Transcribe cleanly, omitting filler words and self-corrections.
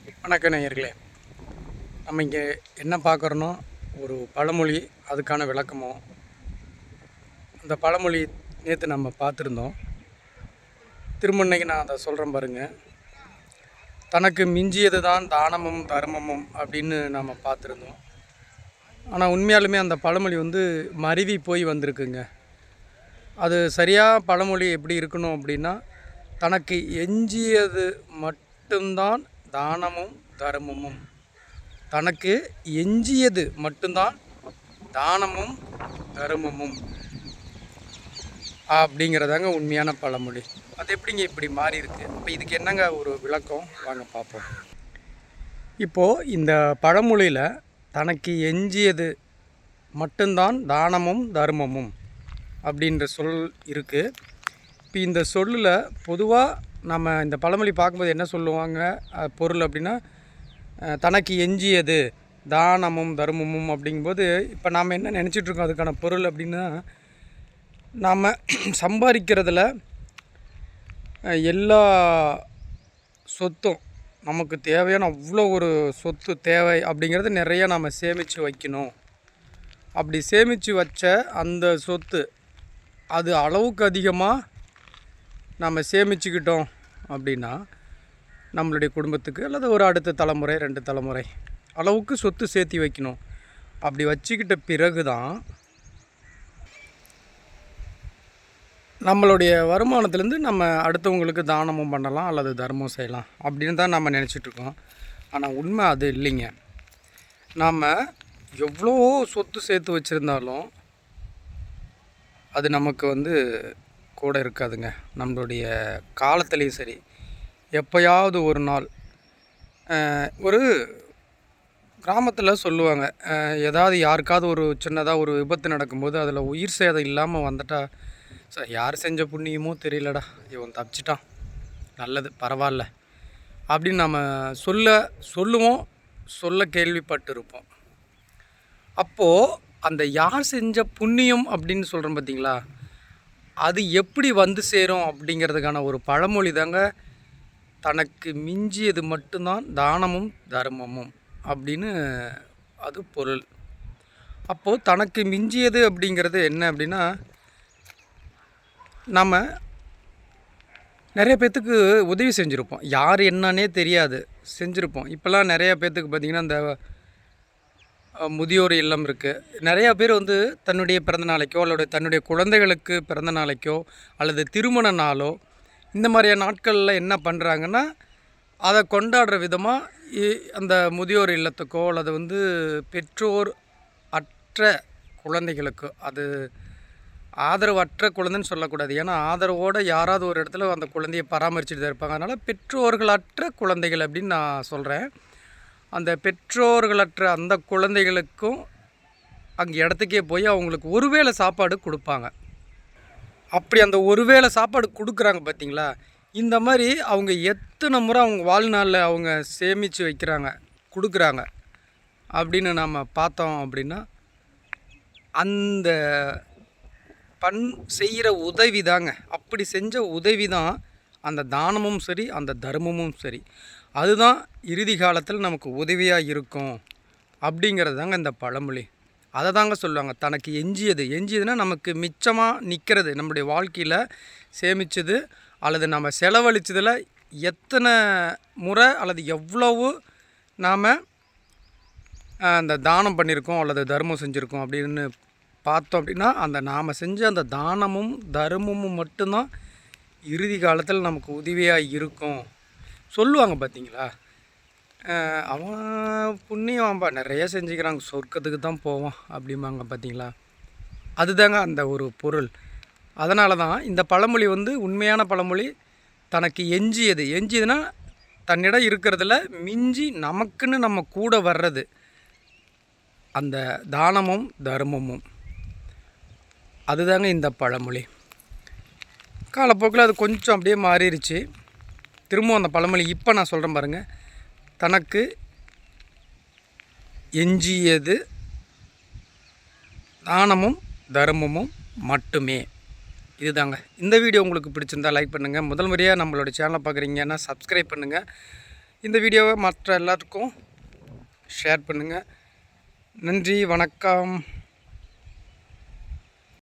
வணக்க நேயர்களே, நம்ம இங்கே என்ன பார்க்குறோன்னா ஒரு பழமொழி, அதுக்கான விளக்கமோ. அந்த பழமொழி நேற்று நம்ம பார்த்துருந்தோம். திரும்ப இன்னைக்கு நான் அதை சொல்கிறேன் பாருங்கள். தனக்கு மிஞ்சியது தான் தானமும் தர்மமும் அப்படின்னு நம்ம பார்த்துருந்தோம். ஆனால் உண்மையாலுமே அந்த பழமொழி மருவி போய் வந்திருக்குங்க. அது சரியாக பழமொழி எப்படி இருக்கணும் அப்படின்னா, தனக்கு எஞ்சியது மட்டும்தான் தானமும் தர்மமும். தனக்கு எஞ்சியது மட்டும்தான் தானமும் தர்மமும் அப்படிங்கிறதாங்க உண்மையான பழமொழி. அது எப்படிங்க இப்படி மாறி இருக்குது? இப்போ இதுக்கு என்னங்க ஒரு விளக்கம், வாங்க பார்ப்போம். இப்போது இந்த பழமொழியில் தனக்கு எஞ்சியது மட்டும்தான் தானமும் தர்மமும் அப்படின்ற சொல் இருக்குது. இப்போ இந்த சொல்லில் பொதுவாக நம்ம இந்த பழமொழி பார்க்கும்போது என்ன சொல்லுவாங்க பொருள் அப்படின்னா, தனக்கு எஞ்சியது தானமும் தர்மமும் அப்படிங்கும்போது இப்போ நாம் என்ன நினச்சிட்ருக்கோம் அதுக்கான பொருள் அப்படின்னா, நாம் சம்பாதிக்கிறதுல எல்லா சொத்தும் நமக்கு தேவையான அவ்வளோ ஒரு சொத்து தேவை அப்படிங்கிறது நிறைய நாம் சேமித்து வைக்கணும். அப்படி சேமித்து வச்ச அந்த சொத்து அது அளவுக்கு அதிகமாக நம்ம சேமிச்சுக்கிட்டோம் அப்படின்னா, நம்மளுடைய குடும்பத்துக்கு அல்லது ஒரு அடுத்த தலைமுறை 2 தலைமுறை அளவுக்கு சொத்து சேர்த்தி வைக்கணும். அப்படி வச்சுக்கிட்ட பிறகு தான் நம்மளுடைய வருமானத்துலேருந்து நம்ம அடுத்தவங்களுக்கு தானமும் பண்ணலாம் அல்லது தர்மம் செய்யலாம் அப்படின்னு தான் நம்ம நினச்சிட்ருக்கோம். ஆனால் உண்மை அது இல்லைங்க. நாம் எவ்வளோ சொத்து சேர்த்து வச்சுருந்தாலும் அது நமக்கு கூட இருக்காதுங்க. நம்மளுடைய காலத்துலேயும் சரி, எப்போயாவது ஒரு நாள் ஒரு கிராமத்தில் சொல்லுவாங்க, ஏதாவது யாருக்காவது ஒரு சின்னதாக ஒரு விபத்து நடக்கும்போது அதில் உயிர் சேதம் இல்லாமல் வந்துட்டால், சார் யார் செஞ்ச புண்ணியமோ தெரியலடா, இவன் தப்பிச்சிட்டான், நல்லது பரவாயில்ல அப்படின்னு நம்ம சொல்லுவோம், சொல்ல கேள்விப்பட்டிருப்போம். அப்போது அந்த யார் செஞ்ச புண்ணியம் அப்படின்னு சொல்கிறோம் பார்த்தீங்களா, அது எப்படி வந்து சேரும் அப்படிங்கிறதுக்கான ஒரு பழமொழி தாங்க தனக்கு மிஞ்சியது மட்டும்தான் தானமும் தர்மமும் அப்படின்னு அது பொருள். அப்போது தனக்கு மிஞ்சியது அப்படிங்கிறது என்ன அப்படின்னா, நம்ம நிறைய பேர்த்துக்கு உதவி செஞ்சுருப்போம், யார் என்னன்னே தெரியாது செஞ்சுருப்போம். இப்போல்லாம் நிறைய பேர்த்துக்கு பார்த்திங்கன்னா இந்த முதியோர் இல்லம் இருக்குது. நிறையா பேர் தன்னுடைய பிறந்த நாளைக்கோ அல்லது தன்னுடைய குழந்தைகளுக்கு பிறந்த நாளைக்கோ அல்லது திருமண நாளோ இந்த மாதிரியான நாட்களில் என்ன பண்ணுறாங்கன்னா, அதை கொண்டாடுற விதமாக அந்த முதியோர் இல்லத்துக்கோ அல்லது பெற்றோர் அற்ற குழந்தைகளுக்கோ, அது ஆதரவற்ற குழந்தைன்னு சொல்லக்கூடாது, ஏன்னா ஆதரவோடு யாராவது ஒரு இடத்துல அந்த குழந்தையை பராமரிச்சுட்டு தான் இருப்பாங்க. அதனால் பெற்றோர்களற்ற குழந்தைகள் அப்படின்னு நான் சொல்கிறேன். அந்த பெற்றோர்களற்ற அந்த குழந்தைகளுக்கும் அங்கே இடத்துக்கே போய் அவங்களுக்கு ஒரு வேளை சாப்பாடு கொடுப்பாங்க. அப்படி அந்த ஒரு வேளை சாப்பாடு கொடுக்குறாங்க பார்த்தீங்களா, இந்த மாதிரி அவங்க எத்தனை முறை அவங்க வாழ்நாளில் அவங்க சேமித்து வைக்கிறாங்க, கொடுக்குறாங்க அப்படின்னு நம்ம பார்த்தோம் அப்படின்னா, அந்த செய்கிற உதவி தாங்க, அப்படி செஞ்ச உதவி தான் அந்த தானமும் சரி அந்த தர்மமும் சரி, அதுதான் இறுதி காலத்தில் நமக்கு உதவியாக இருக்கும் அப்படிங்கிறது தாங்க இந்த பழமொழி. அதை தாங்க சொல்லுவாங்க தனக்கு எஞ்சியதுன்னா நமக்கு மிச்சமாக நிற்கிறது, நம்முடைய வாழ்க்கையில் சேமித்தது அல்லது நம்ம செலவழித்ததில் எத்தனை முறை அல்லது எவ்வளவு நாம் அந்த தானம் பண்ணியிருக்கோம் அல்லது தர்மம் செஞ்சுருக்கோம் அப்படின்னு பார்த்தோம் அப்படின்னா, அந்த நாம் செஞ்ச அந்த தானமும் தர்மமும் மட்டும்தான் இறுதி காலத்தில் நமக்கு உதவியாக இருக்கும் சொல்லுவாங்க பார்த்தீங்களா. அவன் புண்ணியம்ப்பா நிறைய செஞ்சுக்கிறாங்க, சொர்க்கத்துக்கு தான் போவான் அப்படிம்பாங்க பார்த்தீங்களா. அதுதாங்க அந்த ஒரு பொருள். அதனால தான் இந்த பழமொழி உண்மையான பழமொழி. தனக்கு எஞ்சியதுன்னா தன்னிடம் இருக்கிறதுல மிஞ்சி நமக்குன்னு நம்ம கூட வர்றது அந்த தானமும் தர்மமும், அதுதாங்க இந்த பழமொழி. காலப்போக்கில் அது கொஞ்சம் அப்படியே மாறிடுச்சு. திரும்பவும் அந்த பழமொழி இப்போ நான் சொல்கிறேன் பாருங்கள். தனக்கு எஞ்சியது தானமும் தர்மமும் மட்டுமே. இதுதாங்க. இந்த வீடியோ உங்களுக்கு பிடிச்சிருந்தால் லைக் பண்ணுங்கள். முதல் முறையாக நம்மளோட சேனலை பார்க்குறீங்கன்னா சப்ஸ்கிரைப் பண்ணுங்கள். இந்த வீடியோவை மற்ற எல்லாத்துக்கும் ஷேர் பண்ணுங்கள். நன்றி, வணக்கம்.